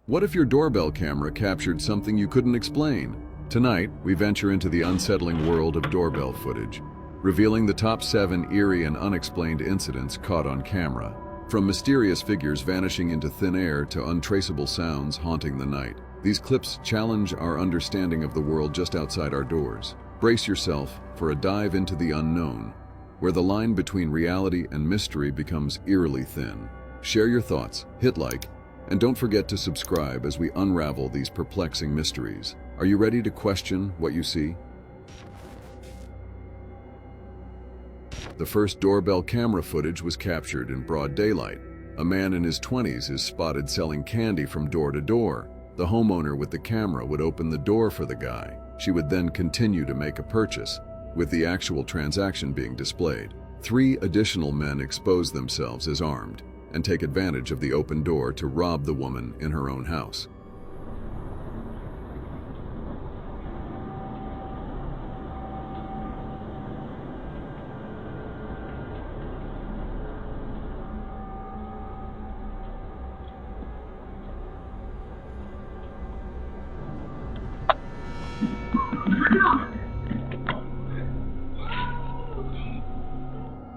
What if your doorbell camera captured something you couldn't explain? Tonight, we venture into the unsettling world of doorbell footage, revealing the top 7 eerie and unexplained incidents caught on camera. From mysterious figures vanishing into thin air to untraceable sounds haunting the night, these clips challenge our understanding of the world just outside our doors. Brace yourself for a dive into the unknown, where the line between reality and mystery becomes eerily thin. Share your thoughts, hit like, and don't forget to subscribe as we unravel these perplexing mysteries. Are you ready to question what you see? The first doorbell camera footage was captured in broad daylight. A man in his 20s is spotted selling candy from door to door. The homeowner with the camera would open the door for the guy. She would then continue to make a purchase, with the actual transaction being displayed. 3 additional men expose themselves as armed and take advantage of the open door to rob the woman in her own house.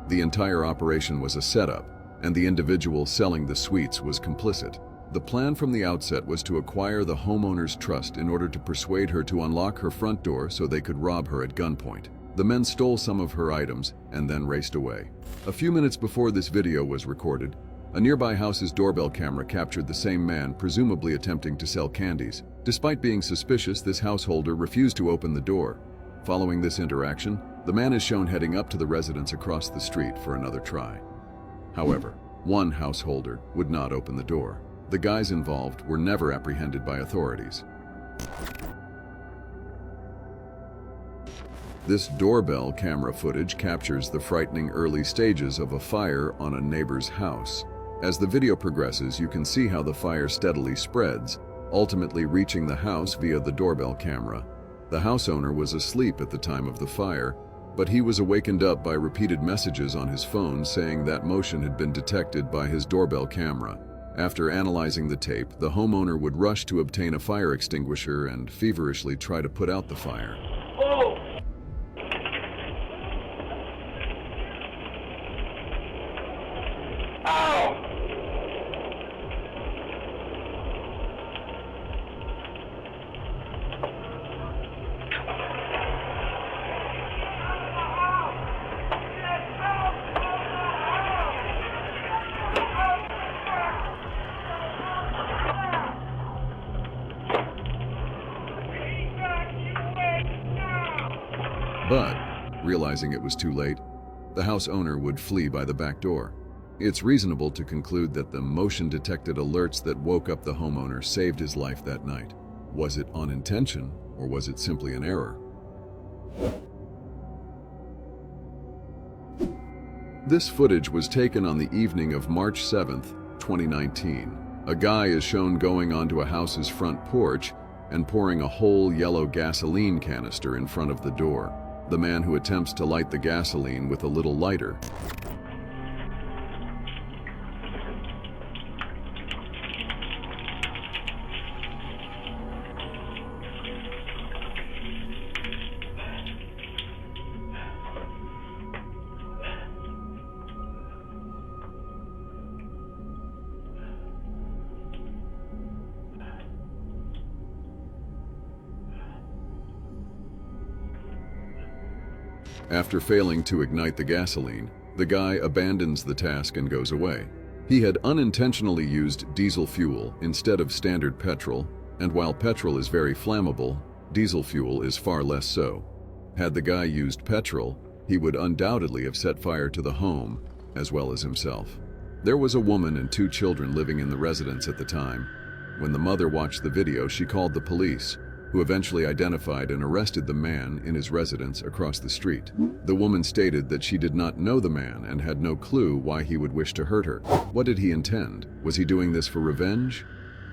The entire operation was a setup, and the individual selling the sweets was complicit. The plan from the outset was to acquire the homeowner's trust in order to persuade her to unlock her front door so they could rob her at gunpoint. The men stole some of her items and then raced away. A few minutes before this video was recorded, a nearby house's doorbell camera captured the same man presumably attempting to sell candies. Despite being suspicious, this householder refused to open the door. Following this interaction, the man is shown heading up to the residence across the street for another try. However, one householder would not open the door. The guys involved were never apprehended by authorities. This doorbell camera footage captures the frightening early stages of a fire on a neighbor's house. As the video progresses, you can see how the fire steadily spreads, ultimately reaching the house via the doorbell camera. The house owner was asleep at the time of the fire, but he was awakened up by repeated messages on his phone saying that motion had been detected by his doorbell camera. After analyzing the tape, the homeowner would rush to obtain a fire extinguisher and feverishly try to put out the fire. Oh! Ow! But, realizing it was too late, the house owner would flee by the back door. It's reasonable to conclude that the motion-detected alerts that woke up the homeowner saved his life that night. Was it on intention, or was it simply an error? This footage was taken on the evening of March 7th, 2019. A guy is shown going onto a house's front porch and pouring a whole yellow gasoline canister in front of the door. The man who attempts to light the gasoline with a little lighter. After failing to ignite the gasoline, the guy abandons the task and goes away. He had unintentionally used diesel fuel instead of standard petrol, and while petrol is very flammable, diesel fuel is far less so. Had the guy used petrol, he would undoubtedly have set fire to the home, as well as himself. There was a woman and 2 children living in the residence at the time. When the mother watched the video, she called the police, who eventually identified and arrested the man in his residence across the street. The woman stated that she did not know the man and had no clue why he would wish to hurt her. What did he intend? Was he doing this for revenge?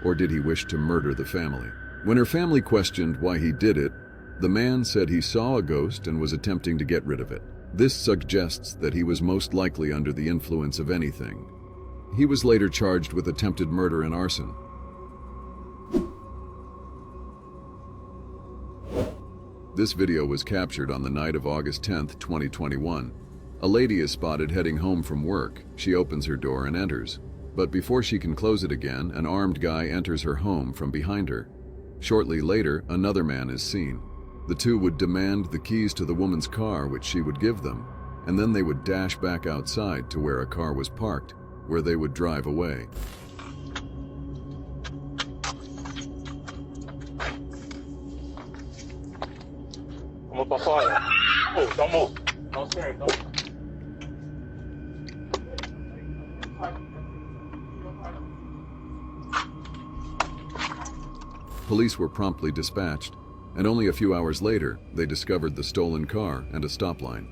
Or did he wish to murder the family? When her family questioned why he did it, the man said he saw a ghost and was attempting to get rid of it. This suggests that he was most likely under the influence of anything. He was later charged with attempted murder and arson. This video was captured on the night of August 10th, 2021. A lady is spotted heading home from work. She opens her door and enters. But before she can close it again, an armed guy enters her home from behind her. Shortly later, another man is seen. The two would demand the keys to the woman's car, which she would give them, and then they would dash back outside to where a car was parked, where they would drive away. Don't move. Don't stare. Don't. Police were promptly dispatched, and only a few hours later, they discovered the stolen car and a stop line.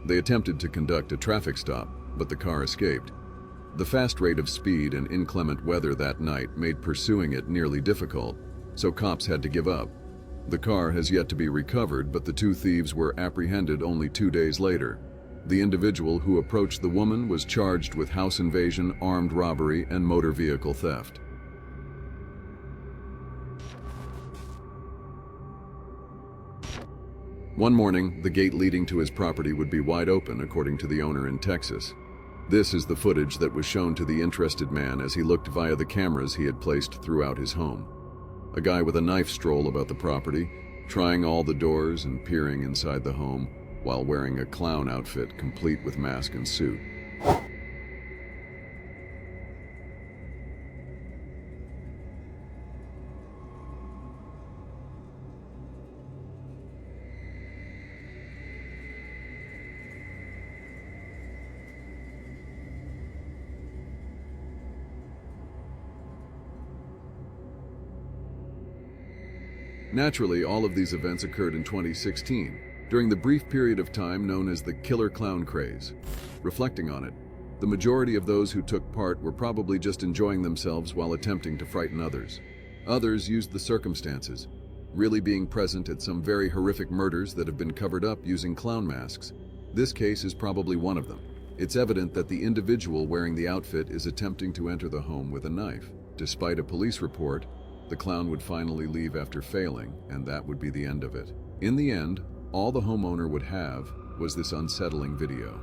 They attempted to conduct a traffic stop, but the car escaped. The fast rate of speed and inclement weather that night made pursuing it nearly difficult, so cops had to give up. The car has yet to be recovered, but the two thieves were apprehended only 2 days later. The individual who approached the woman was charged with house invasion, armed robbery, and motor vehicle theft. One morning, the gate leading to his property would be wide open, according to the owner in Texas. This is the footage that was shown to the interested man as he looked via the cameras he had placed throughout his home. A guy with a knife strolled about the property, trying all the doors and peering inside the home while wearing a clown outfit complete with mask and suit. Naturally, all of these events occurred in 2016, during the brief period of time known as the killer clown craze. Reflecting on it, the majority of those who took part were probably just enjoying themselves while attempting to frighten others. Others used the circumstances, really being present at some very horrific murders that have been covered up using clown masks. This case is probably one of them. It's evident that the individual wearing the outfit is attempting to enter the home with a knife. Despite a police report, the clown would finally leave after failing, and that would be the end of it. In the end, all the homeowner would have was this unsettling video.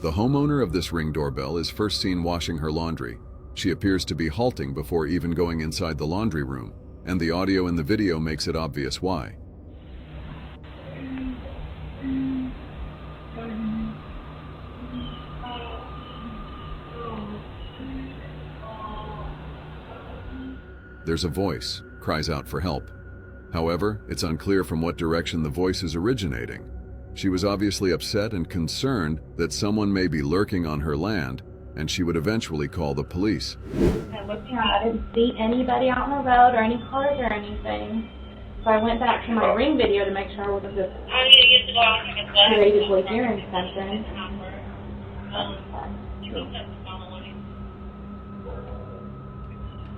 The homeowner of this Ring doorbell is first seen washing her laundry. She appears to be halting before even going inside the laundry room, and the audio in the video makes it obvious why. There's a voice, cries out for help. However, it's unclear from what direction the voice is originating. She was obviously upset and concerned that someone may be lurking on her land, and she would eventually call the police. I looked around, I didn't see anybody out on the road or any cars or anything. So I went back to my Ring video to make sure I wasn't just creatively hearing something.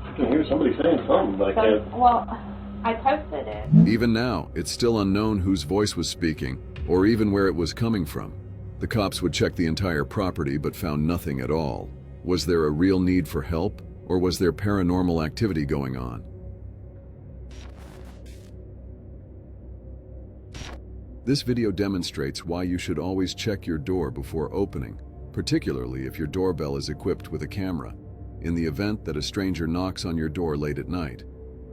I can hear somebody saying something like that. Well, I posted it. Even now, it's still unknown whose voice was speaking, or even where it was coming from. The cops would check the entire property but found nothing at all. Was there a real need for help, or was there paranormal activity going on? This video demonstrates why you should always check your door before opening, particularly if your doorbell is equipped with a camera. In the event that a stranger knocks on your door late at night,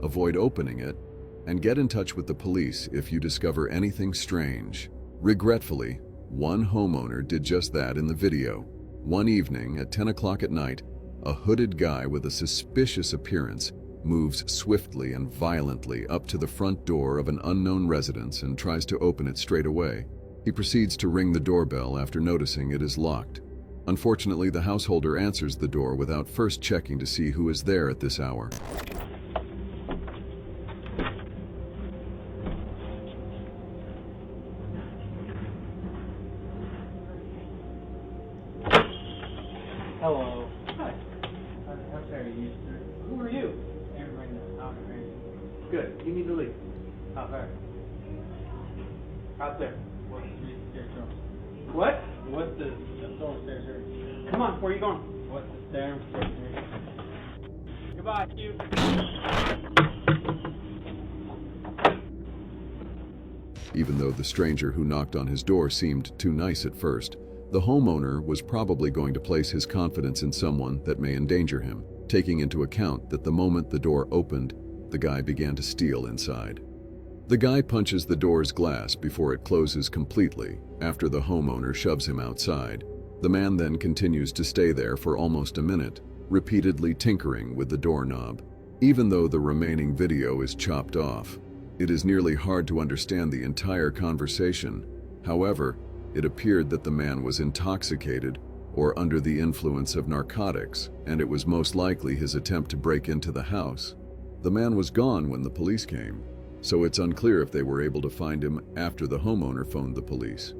avoid opening it, and get in touch with the police if you discover anything strange. Regretfully, one homeowner did just that in the video. One evening at 10 o'clock at night, a hooded guy with a suspicious appearance moves swiftly and violently up to the front door of an unknown residence and tries to open it straight away. He proceeds to ring the doorbell after noticing it is locked. Unfortunately, the householder answers the door without first checking to see who is there at this hour. Hello. Hi. I'm sorry, who are you? Good. You need to leave. How far? Out there. What? What's the stairs here? Come on, where are you going? What's the stairs? Goodbye, you. Even though the stranger who knocked on his door seemed too nice at first, the homeowner was probably going to place his confidence in someone that may endanger him, taking into account that the moment the door opened, the guy began to steal inside. The guy punches the door's glass before it closes completely after the homeowner shoves him outside. The man then continues to stay there for almost a minute, repeatedly tinkering with the doorknob. Even though the remaining video is chopped off, it is nearly hard to understand the entire conversation. However, it appeared that the man was intoxicated or under the influence of narcotics, and it was most likely his attempt to break into the house. The man was gone when the police came, so it's unclear if they were able to find him after the homeowner phoned the police.